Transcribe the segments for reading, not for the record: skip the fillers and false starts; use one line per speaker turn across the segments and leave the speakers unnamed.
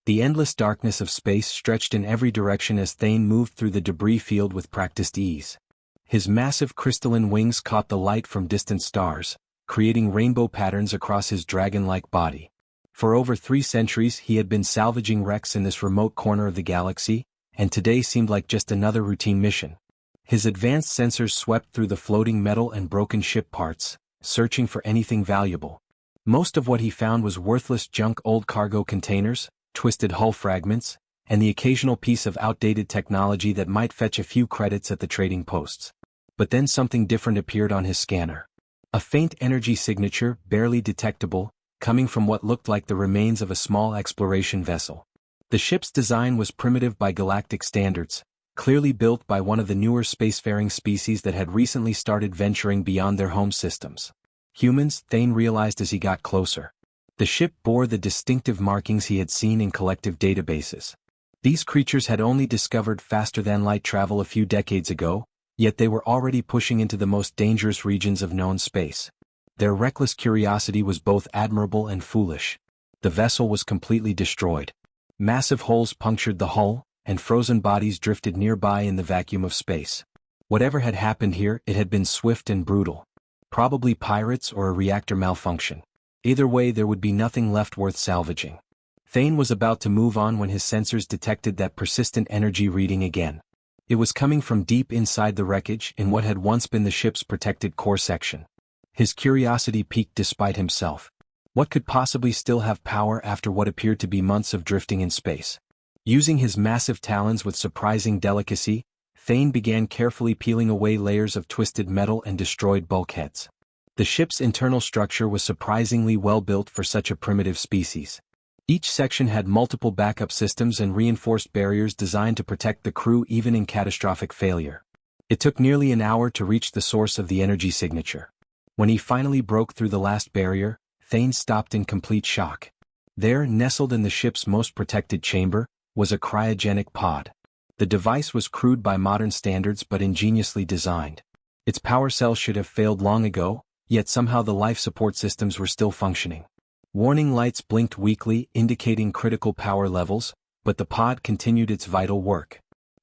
The endless darkness of space stretched in every direction as Thane moved through the debris field with practiced ease. His massive crystalline wings caught the light from distant stars, creating rainbow patterns across his dragon-like body. For over 3 centuries he had been salvaging wrecks in this remote corner of the galaxy, and today seemed like just another routine mission. His advanced sensors swept through the floating metal and broken ship parts, searching for anything valuable. Most of what he found was worthless junk, old cargo containers, twisted hull fragments, and the occasional piece of outdated technology that might fetch a few credits at the trading posts. But then something different appeared on his scanner. A faint energy signature, barely detectable, coming from what looked like the remains of a small exploration vessel. The ship's design was primitive by galactic standards, clearly built by one of the newer spacefaring species that had recently started venturing beyond their home systems. Humans, Thane realized as he got closer. The ship bore the distinctive markings he had seen in collective databases. These creatures had only discovered faster-than-light travel a few decades ago, yet they were already pushing into the most dangerous regions of known space. Their reckless curiosity was both admirable and foolish. The vessel was completely destroyed. Massive holes punctured the hull, and frozen bodies drifted nearby in the vacuum of space. Whatever had happened here, it had been swift and brutal. Probably pirates or a reactor malfunction. Either way, there would be nothing left worth salvaging. Thane was about to move on when his sensors detected that persistent energy reading again. It was coming from deep inside the wreckage in what had once been the ship's protected core section. His curiosity piqued despite himself. What could possibly still have power after what appeared to be months of drifting in space? Using his massive talons with surprising delicacy, Thane began carefully peeling away layers of twisted metal and destroyed bulkheads. The ship's internal structure was surprisingly well built for such a primitive species. Each section had multiple backup systems and reinforced barriers designed to protect the crew even in catastrophic failure. It took nearly an hour to reach the source of the energy signature. When he finally broke through the last barrier, Thane stopped in complete shock. There, nestled in the ship's most protected chamber, was a cryogenic pod. The device was crude by modern standards but ingeniously designed. Its power cells should have failed long ago, yet somehow the life support systems were still functioning. Warning lights blinked weakly, indicating critical power levels, but the pod continued its vital work.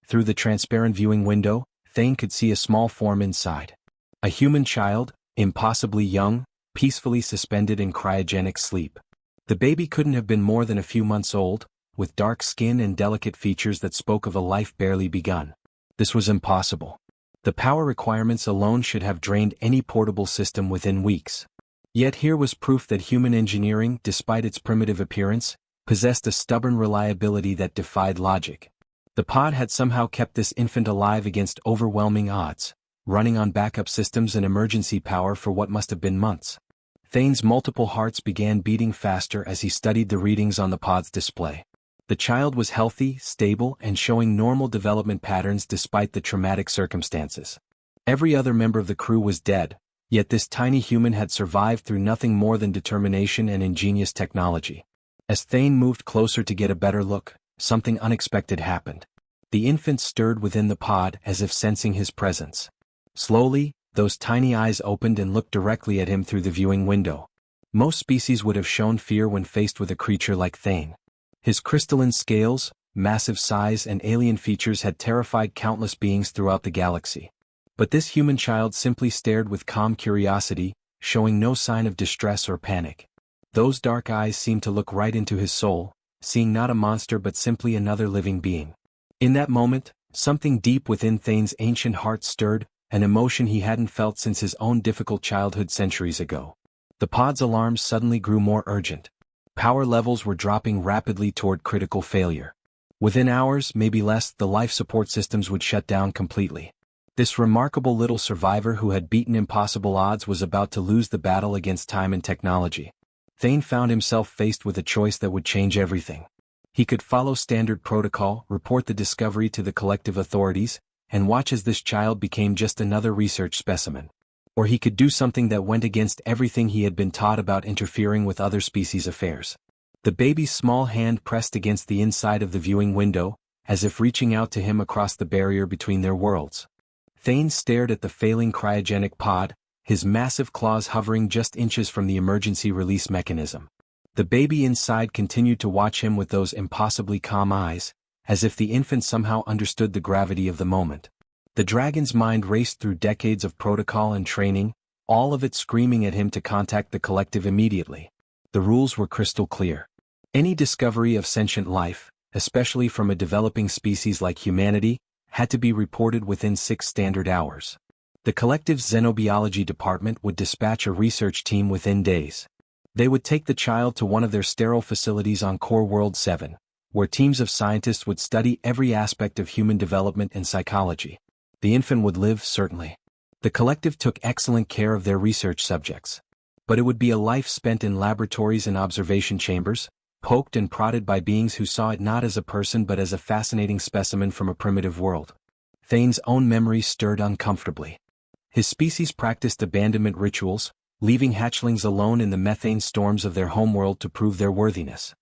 Through the transparent viewing window, Thane could see a small form inside. A human child, impossibly young, peacefully suspended in cryogenic sleep. The baby couldn't have been more than a few months old, with dark skin and delicate features that spoke of a life barely begun. This was impossible. The power requirements alone should have drained any portable system within weeks. Yet here was proof that human engineering, despite its primitive appearance, possessed a stubborn reliability that defied logic. The pod had somehow kept this infant alive against overwhelming odds, running on backup systems and emergency power for what must have been months. Thane's multiple hearts began beating faster as he studied the readings on the pod's display. The child was healthy, stable, and showing normal development patterns despite the traumatic circumstances. Every other member of the crew was dead, yet this tiny human had survived through nothing more than determination and ingenious technology. As Thane moved closer to get a better look, something unexpected happened. The infant stirred within the pod as if sensing his presence. Slowly, those tiny eyes opened and looked directly at him through the viewing window. Most species would have shown fear when faced with a creature like Thane. His crystalline scales, massive size and alien features had terrified countless beings throughout the galaxy. But this human child simply stared with calm curiosity, showing no sign of distress or panic. Those dark eyes seemed to look right into his soul, seeing not a monster but simply another living being. In that moment, something deep within Thane's ancient heart stirred, an emotion he hadn't felt since his own difficult childhood centuries ago. The pod's alarms suddenly grew more urgent. Power levels were dropping rapidly toward critical failure. Within hours, maybe less, the life support systems would shut down completely. This remarkable little survivor who had beaten impossible odds was about to lose the battle against time and technology. Thane found himself faced with a choice that would change everything. He could follow standard protocol, report the discovery to the collective authorities, and watch as this child became just another research specimen. Or he could do something that went against everything he had been taught about interfering with other species' affairs. The baby's small hand pressed against the inside of the viewing window, as if reaching out to him across the barrier between their worlds. Thane stared at the failing cryogenic pod, his massive claws hovering just inches from the emergency release mechanism. The baby inside continued to watch him with those impossibly calm eyes, as if the infant somehow understood the gravity of the moment. The dragon's mind raced through decades of protocol and training, all of it screaming at him to contact the collective immediately. The rules were crystal clear. Any discovery of sentient life, especially from a developing species like humanity, had to be reported within 6 standard hours. The collective's xenobiology department would dispatch a research team within days. They would take the child to one of their sterile facilities on Core World 7, where teams of scientists would study every aspect of human development and psychology. The infant would live, certainly. The collective took excellent care of their research subjects. But it would be a life spent in laboratories and observation chambers, poked and prodded by beings who saw it not as a person but as a fascinating specimen from a primitive world. Thane's own memory stirred uncomfortably. His species practiced abandonment rituals, leaving hatchlings alone in the methane storms of their homeworld to prove their worthiness.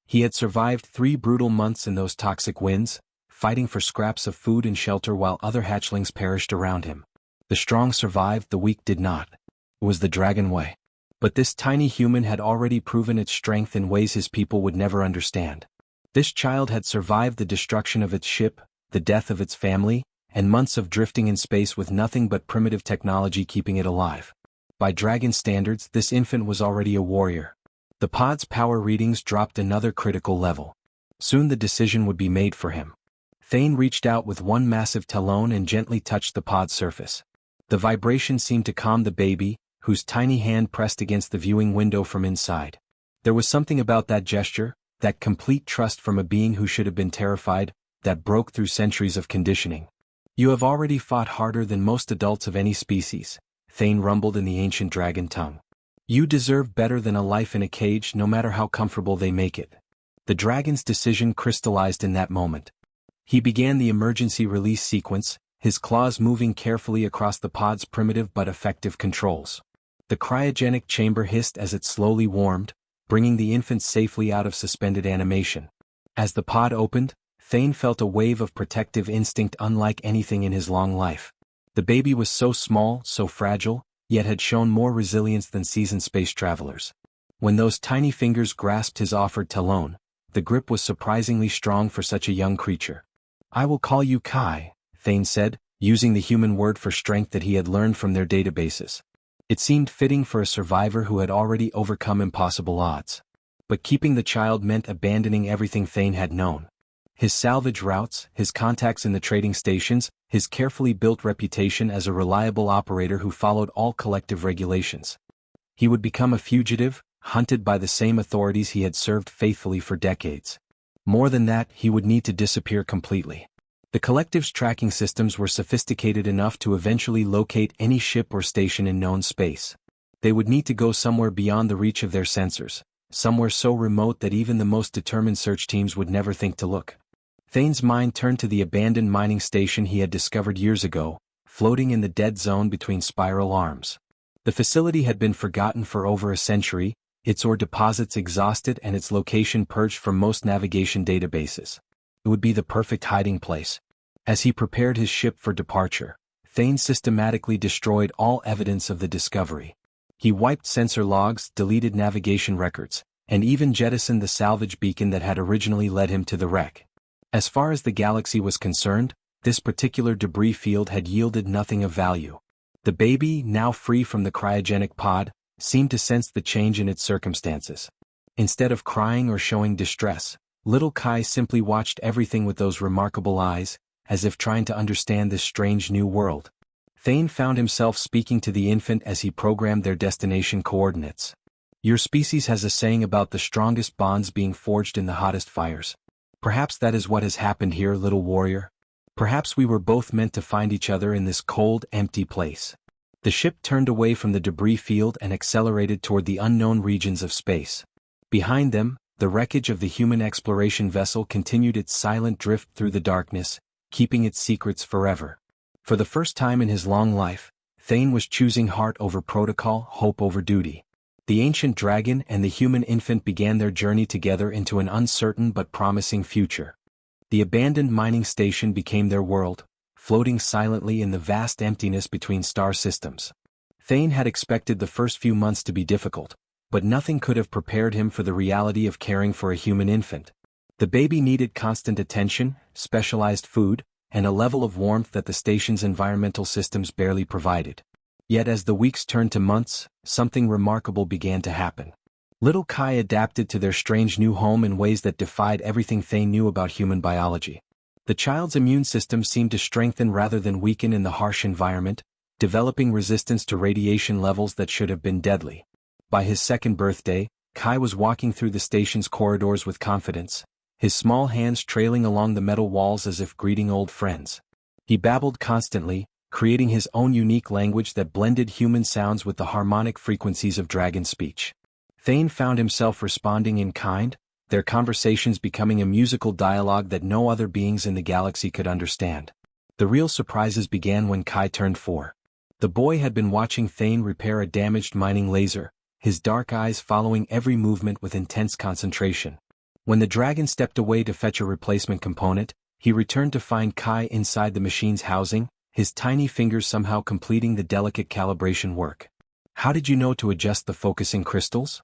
He had survived 3 brutal months in those toxic winds, fighting for scraps of food and shelter while other hatchlings perished around him. The strong survived, the weak did not. It was the dragon way. But this tiny human had already proven its strength in ways his people would never understand. This child had survived the destruction of its ship, the death of its family, and months of drifting in space with nothing but primitive technology keeping it alive. By dragon standards, this infant was already a warrior. The pod's power readings dropped another critical level. Soon the decision would be made for him. Thane reached out with one massive talon and gently touched the pod's surface. The vibration seemed to calm the baby, whose tiny hand pressed against the viewing window from inside. There was something about that gesture, that complete trust from a being who should have been terrified, that broke through centuries of conditioning. "You have already fought harder than most adults of any species," Thane rumbled in the ancient dragon tongue. "You deserve better than a life in a cage, no matter how comfortable they make it." The dragon's decision crystallized in that moment. He began the emergency release sequence, his claws moving carefully across the pod's primitive but effective controls. The cryogenic chamber hissed as it slowly warmed, bringing the infant safely out of suspended animation. As the pod opened, Thane felt a wave of protective instinct unlike anything in his long life. The baby was so small, so fragile, yet had shown more resilience than seasoned space travelers. When those tiny fingers grasped his offered talon, the grip was surprisingly strong for such a young creature. "I will call you Kai," Thane said, using the human word for strength that he had learned from their databases. It seemed fitting for a survivor who had already overcome impossible odds. But keeping the child meant abandoning everything Thane had known. His salvage routes, his contacts in the trading stations, his carefully built reputation as a reliable operator who followed all collective regulations. He would become a fugitive, hunted by the same authorities he had served faithfully for decades. More than that, he would need to disappear completely. The collective's tracking systems were sophisticated enough to eventually locate any ship or station in known space. They would need to go somewhere beyond the reach of their sensors, somewhere so remote that even the most determined search teams would never think to look. Thane's mind turned to the abandoned mining station he had discovered years ago, floating in the dead zone between spiral arms. The facility had been forgotten for over a century, its ore deposits exhausted and its location purged from most navigation databases. It would be the perfect hiding place. As he prepared his ship for departure, Thane systematically destroyed all evidence of the discovery. He wiped sensor logs, deleted navigation records, and even jettisoned the salvage beacon that had originally led him to the wreck. As far as the galaxy was concerned, this particular debris field had yielded nothing of value. The baby, now free from the cryogenic pod, seemed to sense the change in its circumstances. Instead of crying or showing distress, little Kai simply watched everything with those remarkable eyes, as if trying to understand this strange new world. Thane found himself speaking to the infant as he programmed their destination coordinates. "Your species has a saying about the strongest bonds being forged in the hottest fires. Perhaps that is what has happened here, little warrior. Perhaps we were both meant to find each other in this cold, empty place." The ship turned away from the debris field and accelerated toward the unknown regions of space. Behind them, the wreckage of the human exploration vessel continued its silent drift through the darkness, keeping its secrets forever. For the first time in his long life, Thane was choosing heart over protocol, hope over duty. The ancient dragon and the human infant began their journey together into an uncertain but promising future. The abandoned mining station became their world, floating silently in the vast emptiness between star systems. Thane had expected the first few months to be difficult, but nothing could have prepared him for the reality of caring for a human infant. The baby needed constant attention, specialized food, and a level of warmth that the station's environmental systems barely provided. Yet as the weeks turned to months, something remarkable began to happen. Little Kai adapted to their strange new home in ways that defied everything Thane knew about human biology. The child's immune system seemed to strengthen rather than weaken in the harsh environment, developing resistance to radiation levels that should have been deadly. By his second birthday, Kai was walking through the station's corridors with confidence, his small hands trailing along the metal walls as if greeting old friends. He babbled constantly, creating his own unique language that blended human sounds with the harmonic frequencies of dragon speech. Thane found himself responding in kind, their conversations becoming a musical dialogue that no other beings in the galaxy could understand. The real surprises began when Kai turned 4. The boy had been watching Thane repair a damaged mining laser, his dark eyes following every movement with intense concentration. When the dragon stepped away to fetch a replacement component, he returned to find Kai inside the machine's housing, his tiny fingers somehow completing the delicate calibration work. "How did you know to adjust the focusing crystals?"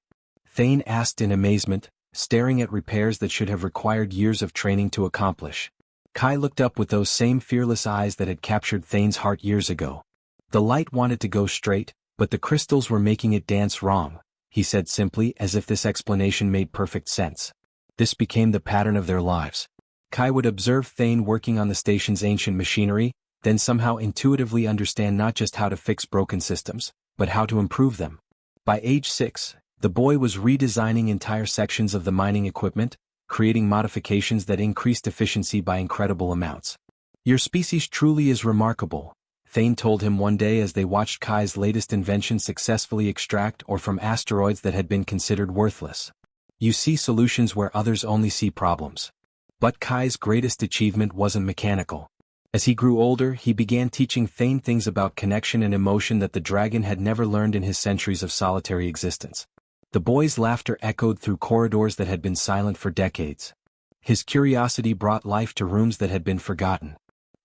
Thane asked in amazement, staring at repairs that should have required years of training to accomplish. Kai looked up with those same fearless eyes that had captured Thane's heart years ago. "The light wanted to go straight, but the crystals were making it dance wrong," he said simply, as if this explanation made perfect sense. This became the pattern of their lives. Kai would observe Thane working on the station's ancient machinery, then somehow intuitively understand not just how to fix broken systems, but how to improve them. By age 6, the boy was redesigning entire sections of the mining equipment, creating modifications that increased efficiency by incredible amounts. "Your species truly is remarkable," Thane told him one day as they watched Kai's latest invention successfully extract ore from asteroids that had been considered worthless. "You see solutions where others only see problems." But Kai's greatest achievement wasn't mechanical. As he grew older, he began teaching Thane things about connection and emotion that the dragon had never learned in his centuries of solitary existence. The boy's laughter echoed through corridors that had been silent for decades. His curiosity brought life to rooms that had been forgotten.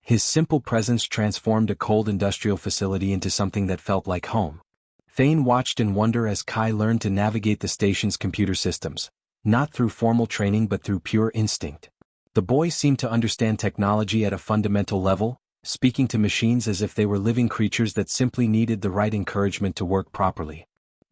His simple presence transformed a cold industrial facility into something that felt like home. Thane watched in wonder as Kai learned to navigate the station's computer systems, not through formal training but through pure instinct. The boy seemed to understand technology at a fundamental level, speaking to machines as if they were living creatures that simply needed the right encouragement to work properly.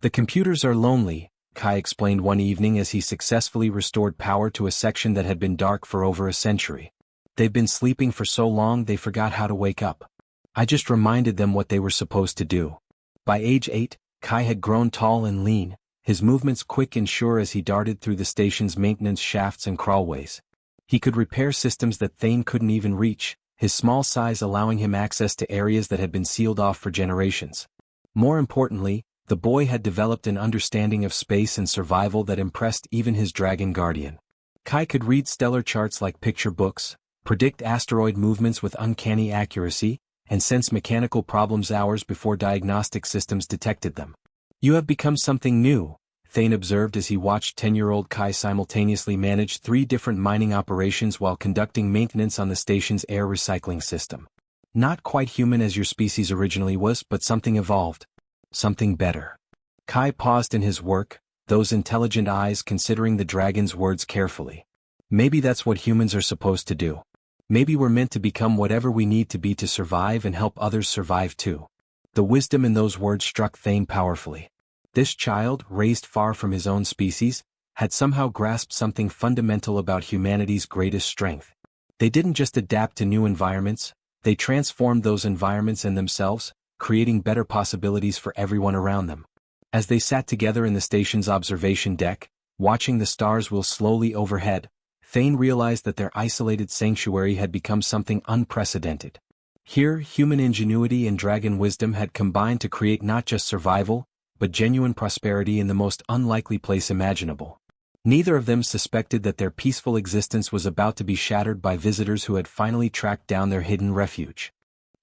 "The computers are lonely," Kai explained one evening as he successfully restored power to a section that had been dark for over a century. "They've been sleeping for so long they forgot how to wake up. I just reminded them what they were supposed to do." By age 8, Kai had grown tall and lean, his movements quick and sure as he darted through the station's maintenance shafts and crawlways. He could repair systems that Thane couldn't even reach, his small size allowing him access to areas that had been sealed off for generations. More importantly, the boy had developed an understanding of space and survival that impressed even his dragon guardian. Kai could read stellar charts like picture books, predict asteroid movements with uncanny accuracy, and sense mechanical problems hours before diagnostic systems detected them. "You have become something new," Thane observed as he watched 10-year-old Kai simultaneously manage 3 different mining operations while conducting maintenance on the station's air recycling system. "Not quite human as your species originally was, but something evolved. Something better." Kai paused in his work, those intelligent eyes considering the dragon's words carefully. "Maybe that's what humans are supposed to do. Maybe we're meant to become whatever we need to be to survive and help others survive too." The wisdom in those words struck Thane powerfully. This child, raised far from his own species, had somehow grasped something fundamental about humanity's greatest strength. They didn't just adapt to new environments, they transformed those environments and themselves, creating better possibilities for everyone around them. As they sat together in the station's observation deck, watching the stars wheel slowly overhead, Thane realized that their isolated sanctuary had become something unprecedented. Here, human ingenuity and dragon wisdom had combined to create not just survival, but genuine prosperity in the most unlikely place imaginable. Neither of them suspected that their peaceful existence was about to be shattered by visitors who had finally tracked down their hidden refuge.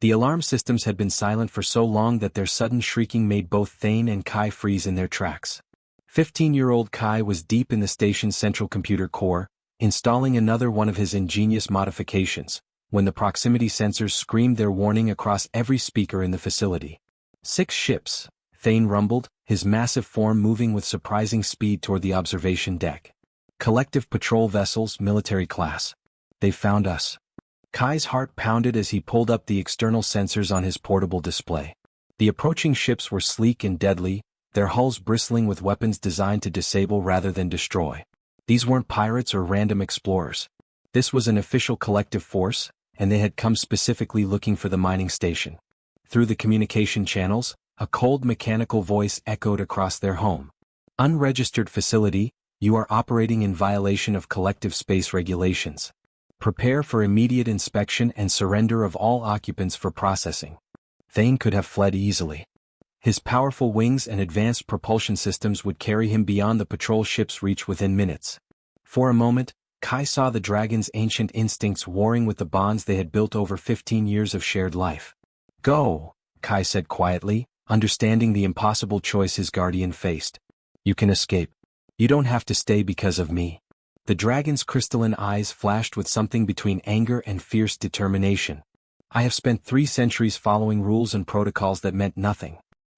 The alarm systems had been silent for so long that their sudden shrieking made both Thane and Kai freeze in their tracks. 15-year-old Kai was deep in the station's central computer core, installing another one of his ingenious modifications, when the proximity sensors screamed their warning across every speaker in the facility. 6 ships, Thane rumbled, his massive form moving with surprising speed toward the observation deck. Collective patrol vessels, military class. They found us. Kai's heart pounded as he pulled up the external sensors on his portable display. The approaching ships were sleek and deadly, their hulls bristling with weapons designed to disable rather than destroy. These weren't pirates or random explorers. This was an official collective force, and they had come specifically looking for the mining station. Through the communication channels, a cold mechanical voice echoed across their home. Unregistered facility, you are operating in violation of collective space regulations. Prepare for immediate inspection and surrender of all occupants for processing. Thane could have fled easily. His powerful wings and advanced propulsion systems would carry him beyond the patrol ship's reach within minutes. For a moment, Kai saw the dragon's ancient instincts warring with the bonds they had built over 15 years of shared life. Go, Kai said quietly, understanding the impossible choice his guardian faced. You can escape. You don't have to stay because of me. The dragon's crystalline eyes flashed with something between anger and fierce determination. I have spent 3 centuries following rules and protocols that meant nothing.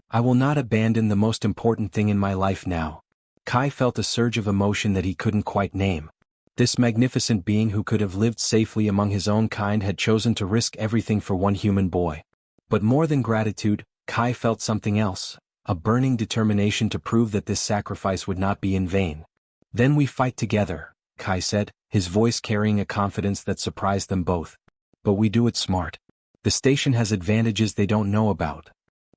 I will not abandon the most important thing in my life now. Kai felt a surge of emotion that he couldn't quite name. This magnificent being who could have lived safely among his own kind had chosen to risk everything for one human boy. But more than gratitude, Kai felt something else, a burning determination to prove that this sacrifice would not be in vain. Then we fight together, Kai said, his voice carrying a confidence that surprised them both. But we do it smart. The station has advantages they don't know about.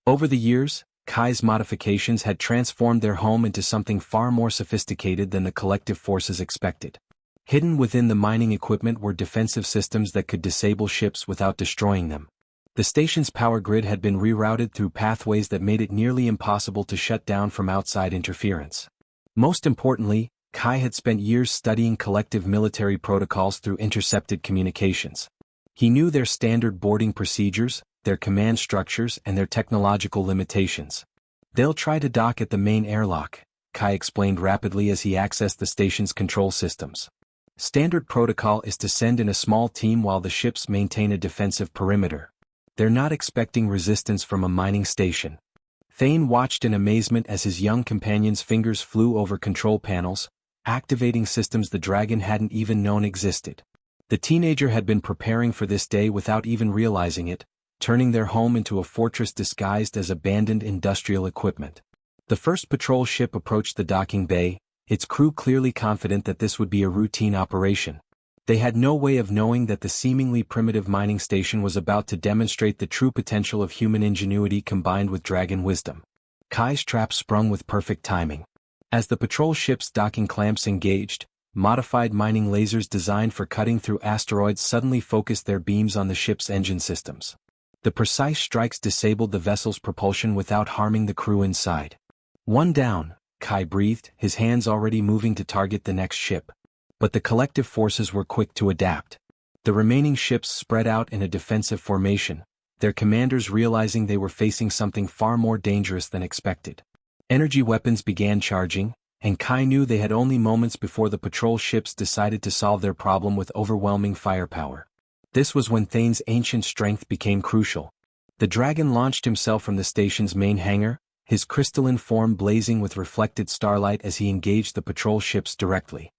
Over the years, Kai's modifications had transformed their home into something far more sophisticated than the collective forces expected. Hidden within the mining equipment were defensive systems that could disable ships without destroying them. The station's power grid had been rerouted through pathways that made it nearly impossible to shut down from outside interference. Most importantly, Kai had spent years studying collective military protocols through intercepted communications. He knew their standard boarding procedures, their command structures, and their technological limitations. They'll try to dock at the main airlock, Kai explained rapidly as he accessed the station's control systems. Standard protocol is to send in a small team while the ships maintain a defensive perimeter. They're not expecting resistance from a mining station. Thane watched in amazement as his young companion's fingers flew over control panels, activating systems the dragon hadn't even known existed. The teenager had been preparing for this day without even realizing it, turning their home into a fortress disguised as abandoned industrial equipment. The first patrol ship approached the docking bay, its crew clearly confident that this would be a routine operation. They had no way of knowing that the seemingly primitive mining station was about to demonstrate the true potential of human ingenuity combined with dragon wisdom. Kai's trap sprung with perfect timing. As the patrol ship's docking clamps engaged, modified mining lasers designed for cutting through asteroids suddenly focused their beams on the ship's engine systems. The precise strikes disabled the vessel's propulsion without harming the crew inside. One down, Kai breathed, his hands already moving to target the next ship. But the collective forces were quick to adapt. The remaining ships spread out in a defensive formation, their commanders realizing they were facing something far more dangerous than expected. Energy weapons began charging, and Kai knew they had only moments before the patrol ships decided to solve their problem with overwhelming firepower. This was when Thane's ancient strength became crucial. The dragon launched himself from the station's main hangar, his crystalline form blazing with reflected starlight as he engaged the patrol ships directly.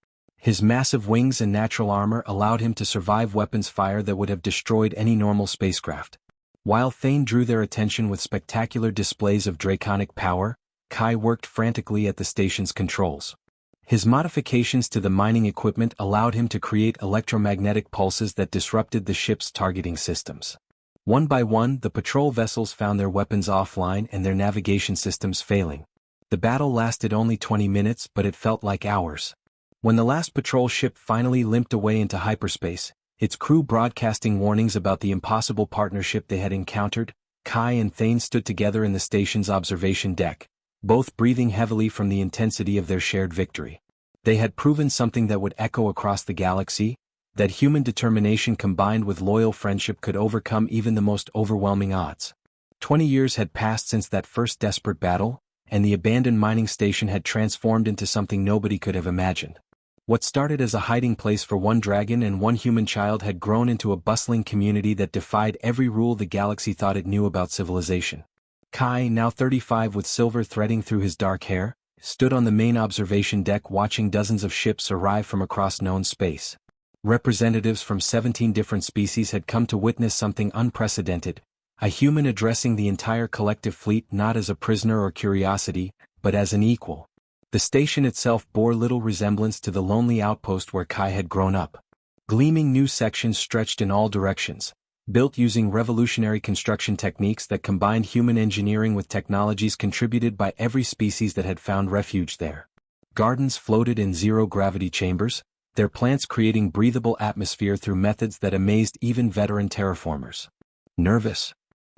His massive wings and natural armor allowed him to survive weapons fire that would have destroyed any normal spacecraft. While Thane drew their attention with spectacular displays of draconic power, Kai worked frantically at the station's controls. His modifications to the mining equipment allowed him to create electromagnetic pulses that disrupted the ship's targeting systems. One by one, the patrol vessels found their weapons offline and their navigation systems failing. The battle lasted only 20 minutes, but it felt like hours. When the last patrol ship finally limped away into hyperspace, its crew broadcasting warnings about the impossible partnership they had encountered, Kai and Thane stood together in the station's observation deck, both breathing heavily from the intensity of their shared victory. They had proven something that would echo across the galaxy, that human determination combined with loyal friendship could overcome even the most overwhelming odds. 20 years had passed since that first desperate battle, and the abandoned mining station had transformed into something nobody could have imagined. What started as a hiding place for one dragon and one human child had grown into a bustling community that defied every rule the galaxy thought it knew about civilization. Kai, now 35 with silver threading through his dark hair, stood on the main observation deck watching dozens of ships arrive from across known space. Representatives from 17 different species had come to witness something unprecedented, a human addressing the entire collective fleet not as a prisoner or curiosity, but as an equal. The station itself bore little resemblance to the lonely outpost where Kai had grown up. Gleaming new sections stretched in all directions, built using revolutionary construction techniques that combined human engineering with technologies contributed by every species that had found refuge there. Gardens floated in zero-gravity chambers, their plants creating breathable atmosphere through methods that amazed even veteran terraformers. Nervous?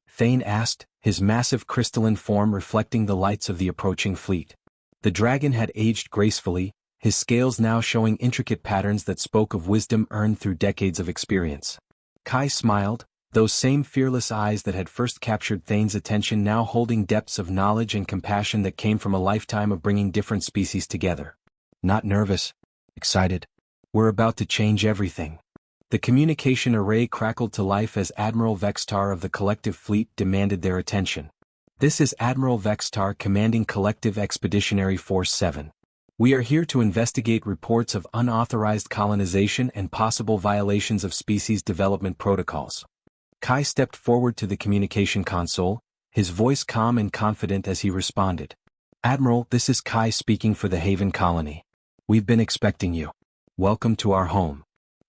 Thane asked, his massive crystalline form reflecting the lights of the approaching fleet. The dragon had aged gracefully, his scales now showing intricate patterns that spoke of wisdom earned through decades of experience. Kai smiled, those same fearless eyes that had first captured Thane's attention now holding depths of knowledge and compassion that came from a lifetime of bringing different species together. Not nervous. Excited. We're about to change everything. The communication array crackled to life as Admiral Vextar of the Collective Fleet demanded their attention. This is Admiral Vextar commanding Collective Expeditionary Force 7. We are here to investigate reports of unauthorized colonization and possible violations of species development protocols. Kai stepped forward to the communication console, his voice calm and confident as he responded. Admiral, this is Kai speaking for the Haven Colony. We've been expecting you. Welcome to our home.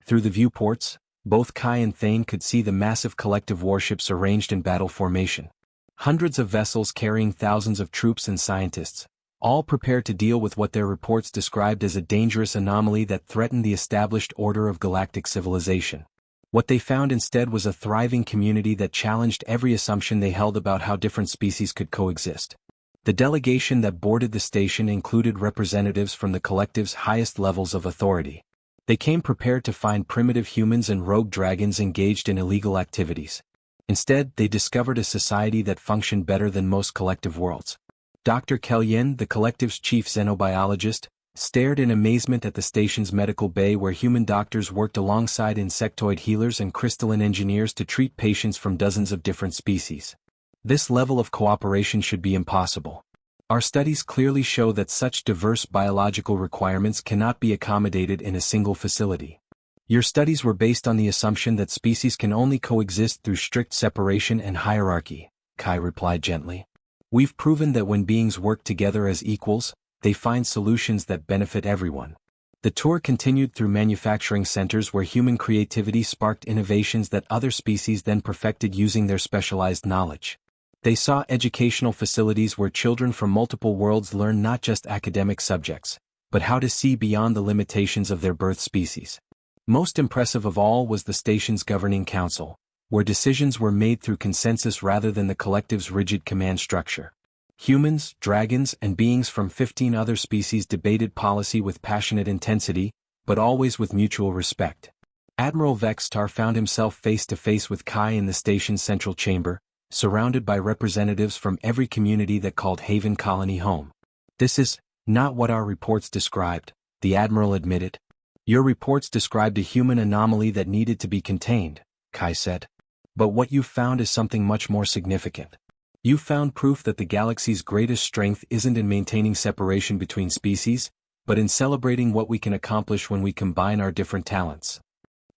Through the viewports, both Kai and Thane could see the massive collective warships arranged in battle formation. Hundreds of vessels carrying thousands of troops and scientists, all prepared to deal with what their reports described as a dangerous anomaly that threatened the established order of galactic civilization. What they found instead was a thriving community that challenged every assumption they held about how different species could coexist. The delegation that boarded the station included representatives from the collective's highest levels of authority. They came prepared to find primitive humans and rogue dragons engaged in illegal activities. Instead, they discovered a society that functioned better than most collective worlds. Dr. Kellyen, the collective's chief xenobiologist, stared in amazement at the station's medical bay where human doctors worked alongside insectoid healers and crystalline engineers to treat patients from dozens of different species. This level of cooperation should be impossible. Our studies clearly show that such diverse biological requirements cannot be accommodated in a single facility. Your studies were based on the assumption that species can only coexist through strict separation and hierarchy, Kai replied gently. We've proven that when beings work together as equals, they find solutions that benefit everyone. The tour continued through manufacturing centers where human creativity sparked innovations that other species then perfected using their specialized knowledge. They saw educational facilities where children from multiple worlds learn not just academic subjects, but how to see beyond the limitations of their birth species. Most impressive of all was the station's governing council, where decisions were made through consensus rather than the collective's rigid command structure. Humans, dragons, and beings from 15 other species debated policy with passionate intensity, but always with mutual respect. Admiral Vextar found himself face to face with Kai in the station's central chamber, surrounded by representatives from every community that called Haven Colony home. This is not what our reports described, the Admiral admitted. Your reports described a human anomaly that needed to be contained, Kai said. But what you've found is something much more significant. You found proof that the galaxy's greatest strength isn't in maintaining separation between species, but in celebrating what we can accomplish when we combine our different talents.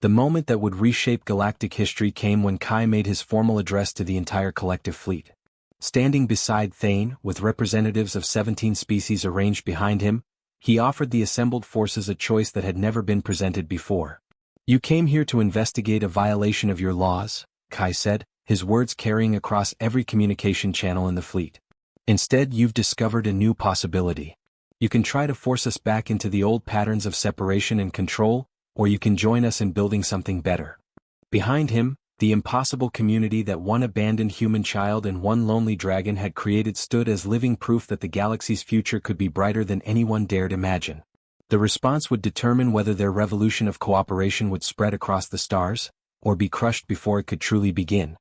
The moment that would reshape galactic history came when Kai made his formal address to the entire collective fleet. Standing beside Thane, with representatives of 17 species arranged behind him, he offered the assembled forces a choice that had never been presented before. You came here to investigate a violation of your laws, Kai said, his words carrying across every communication channel in the fleet. Instead, you've discovered a new possibility. You can try to force us back into the old patterns of separation and control, or you can join us in building something better. Behind him, the impossible community that one abandoned human child and one lonely dragon had created stood as living proof that the galaxy's future could be brighter than anyone dared imagine. The response would determine whether their revolution of cooperation would spread across the stars, or be crushed before it could truly begin.